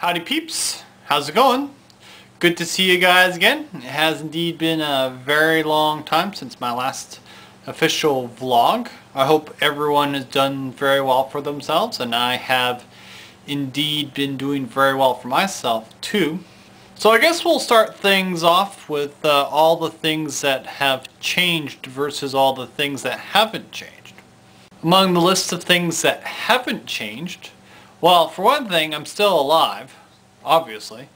Howdy peeps, how's it going? Good to see you guys again. It has indeed been a very long time since my last official vlog. I hope everyone has done very well for themselves, and I have indeed been doing very well for myself too. So I guess we'll start things off with all the things that have changed versus all the things that haven't changed. Among the list of things that haven't changed, well, for one thing, I'm still alive, obviously.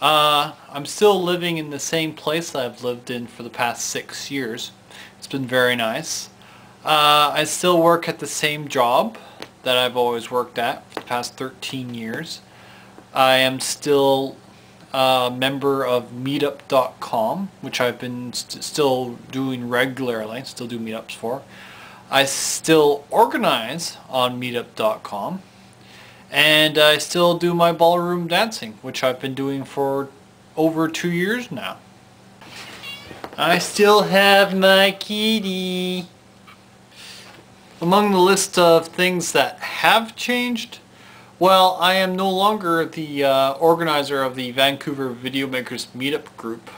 I'm still living in the same place I've lived in for the past 6 years. It's been very nice. I still work at the same job that I've always worked at for the past 13 years. I am still a member of meetup.com, which I've been still doing regularly, still do meetups for. I still organize on meetup.com. And I still do my ballroom dancing, which I've been doing for over 2 years now. I still have my kitty. Among the list of things that have changed, well, I am no longer the organizer of the Vancouver Video Makers Meetup group.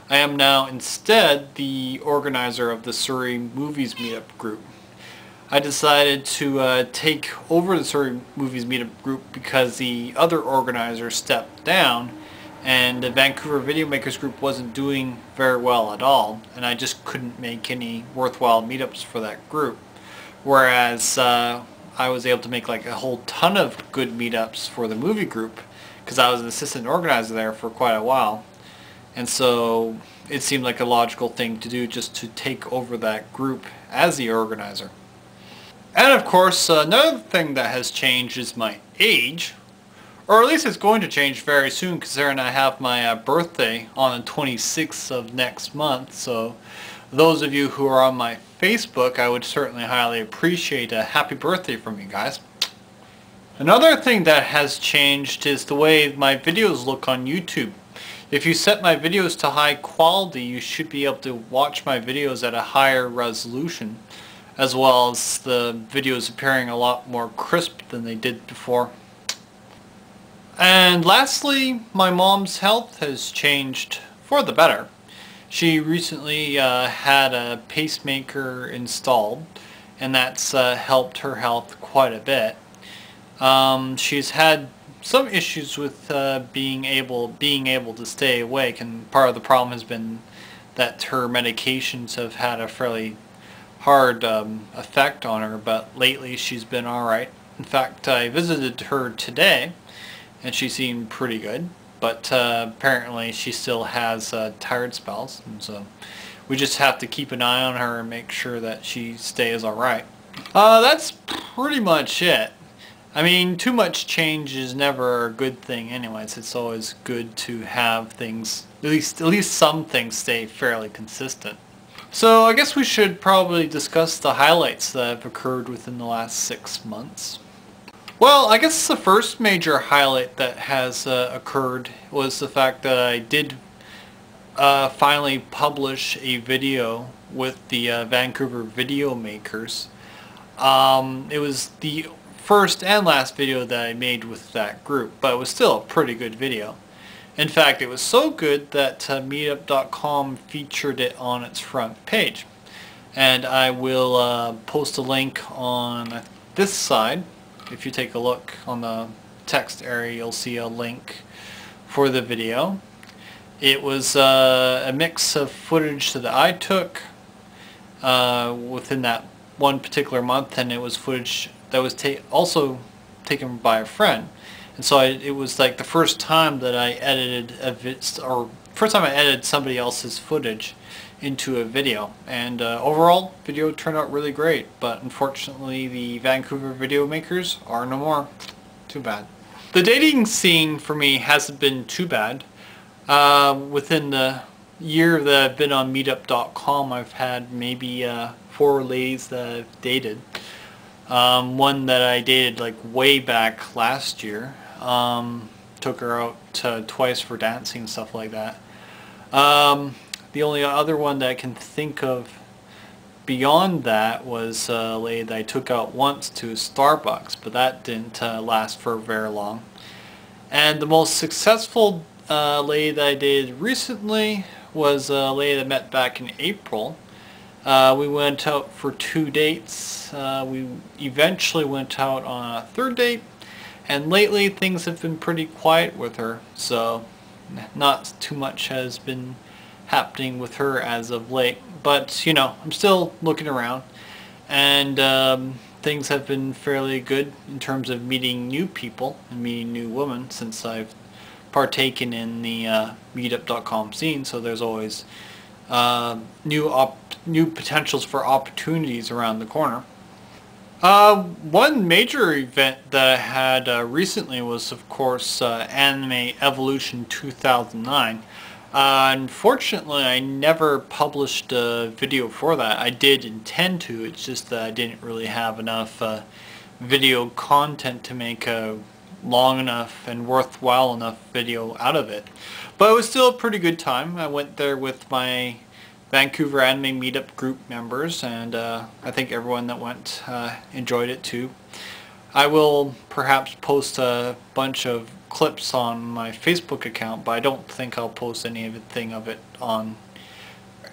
I am now instead the organizer of the Surrey Movies Meetup group. I decided to take over the Surrey Movies Meetup group because the other organizer stepped down and the Vancouver Video Makers group wasn't doing very well at all, and I just couldn't make any worthwhile meetups for that group. Whereas I was able to make like a whole ton of good meetups for the movie group because I was an assistant organizer there for quite a while, and so it seemed like a logical thing to do just to take over that group as the organizer. And of course, another thing that has changed is my age, or at least it's going to change very soon considering I have my birthday on the 26th of next month. So those of you who are on my Facebook, I would certainly highly appreciate a happy birthday from you guys. Another thing that has changed is the way my videos look on YouTube. If you set my videos to high quality, you should be able to watch my videos at a higher resolution, as well as the videos appearing a lot more crisp than they did before. And lastly, my mom's health has changed for the better. She recently had a pacemaker installed, and that's helped her health quite a bit. She's had some issues with being able to stay awake, and part of the problem has been that her medications have had a fairly hard effect on her, but lately she's been alright. In fact, I visited her today and she seemed pretty good, but apparently she still has tired spells, and so we just have to keep an eye on her and make sure that she stays alright. That's pretty much it. I mean, too much change is never a good thing anyways. It's always good to have things, at least some things, stay fairly consistent. So I guess we should probably discuss the highlights that have occurred within the last 6 months. Well, I guess the first major highlight that has occurred was the fact that I did finally publish a video with the Vancouver Video Makers. It was the first and last video that I made with that group, but it was still a pretty good video. In fact, it was so good that meetup.com featured it on its front page. And I will post a link on this side. If you take a look on the text area, you'll see a link for the video. It was a mix of footage that I took within that one particular month, and it was footage that was also taken by a friend. And so it was like the first time that I edited first time I edited somebody else's footage into a video. And overall, video turned out really great. But unfortunately, the Vancouver Video Makers are no more. Too bad. The dating scene for me hasn't been too bad. Within the year that I've been on Meetup.com, I've had maybe 4 ladies that I've dated. One that I dated like way back last year. Took her out twice for dancing and stuff like that. The only other one that I can think of beyond that was a lady that I took out once to Starbucks, but that didn't last for very long. And the most successful lady that I did recently was a lady that I met back in April. We went out for 2 dates. We eventually went out on a 3rd date, and lately things have been pretty quiet with her, so not too much has been happening with her as of late. But you know, I'm still looking around, and things have been fairly good in terms of meeting new people and meeting new women since I've partaken in the meetup.com scene. So there's always new potentials for opportunities around the corner. One major event that I had recently was, of course, Anime Evolution 2009. Unfortunately, I never published a video for that. I did intend to, it's just that I didn't really have enough video content to make a long enough and worthwhile enough video out of it. But it was still a pretty good time. I went there with my Vancouver Anime Meetup group members, and I think everyone that went enjoyed it too. I will perhaps post a bunch of clips on my Facebook account, but I don't think I'll post anything of it on.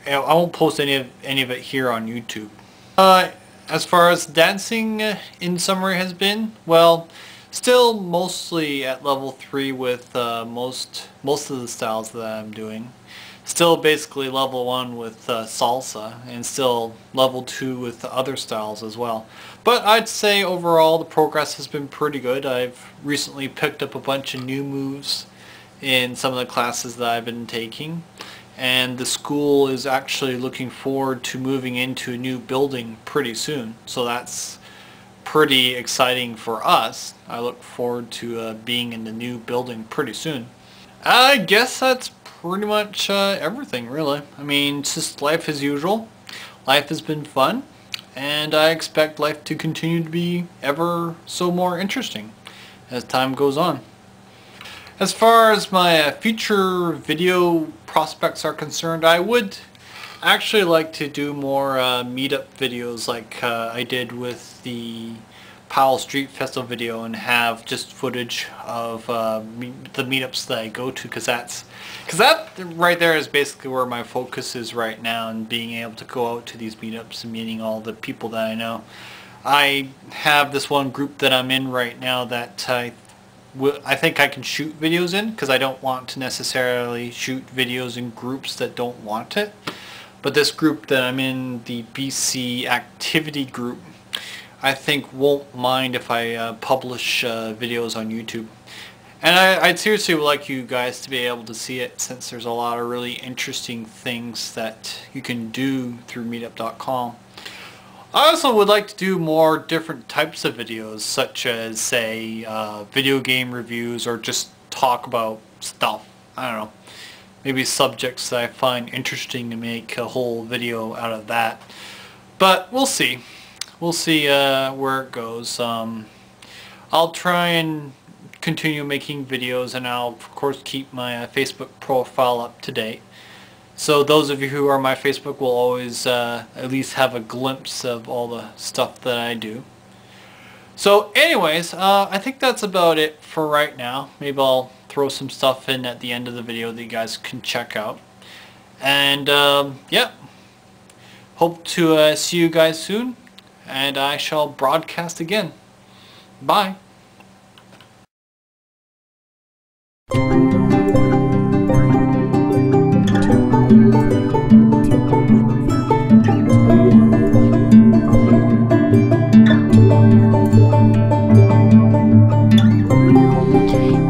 I won't post any of it here on YouTube. As far as dancing in summary has been, well, still mostly at level 3 with most of the styles that I'm doing. Still basically level 1 with salsa, and still level 2 with the other styles as well. But I'd say overall the progress has been pretty good. I've recently picked up a bunch of new moves in some of the classes that I've been taking, and the school is actually looking forward to moving into a new building pretty soon. So that's pretty exciting for us. I look forward to being in the new building pretty soon. I guess that's pretty much everything, really. I mean, it's just life as usual. Life has been fun, and I expect life to continue to be ever so more interesting as time goes on. As far as my future video prospects are concerned, I would actually like to do more meetup videos like I did with the Powell Street Festival video, and have just footage of the meetups that I go to, because that right there is basically where my focus is right now, and being able to go out to these meetups and meeting all the people that I know. I have this one group that I'm in right now that I think I can shoot videos in, because I don't want to necessarily shoot videos in groups that don't want it. But this group that I'm in, the BC activity group, I think won't mind if I publish videos on YouTube. And I'd seriously like you guys to be able to see it, since there's a lot of really interesting things that you can do through meetup.com. I also would like to do more different types of videos, such as, say, video game reviews, or just talk about stuff. I don't know. Maybe subjects that I find interesting, to make a whole video out of that. But we'll see. We'll see where it goes. I'll try and continue making videos, and I'll of course keep my Facebook profile up to date. So those of you who are on my Facebook will always at least have a glimpse of all the stuff that I do. So anyways, I think that's about it for right now. Maybe I'll throw some stuff in at the end of the video that you guys can check out. And yeah, hope to see you guys soon, and I shall broadcast again. Bye.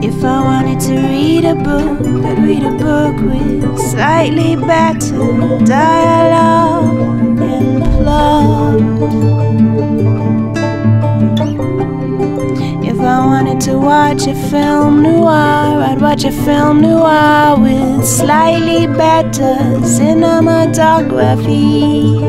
If I wanted to read a book, I'd read a book with slightly better dialogue and plot. If I wanted to watch a film noir, I'd watch a film noir with slightly better cinematography.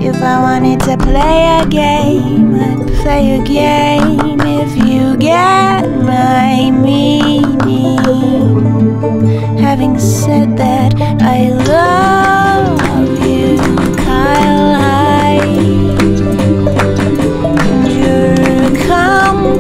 If I wanted to play a game, I'd play a game. If you get my meaning. Having said that, I love you, Kyle Hyde. You're a come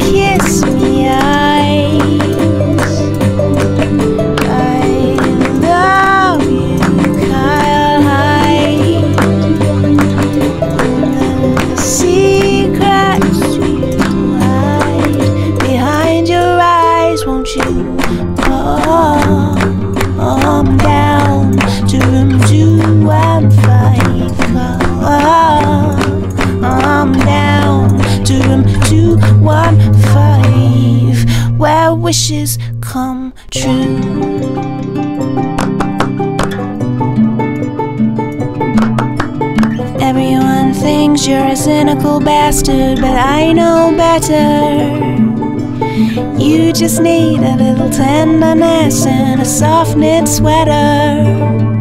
'cause you're a cynical bastard, but I know better. You just need a little tenderness and a soft knit sweater.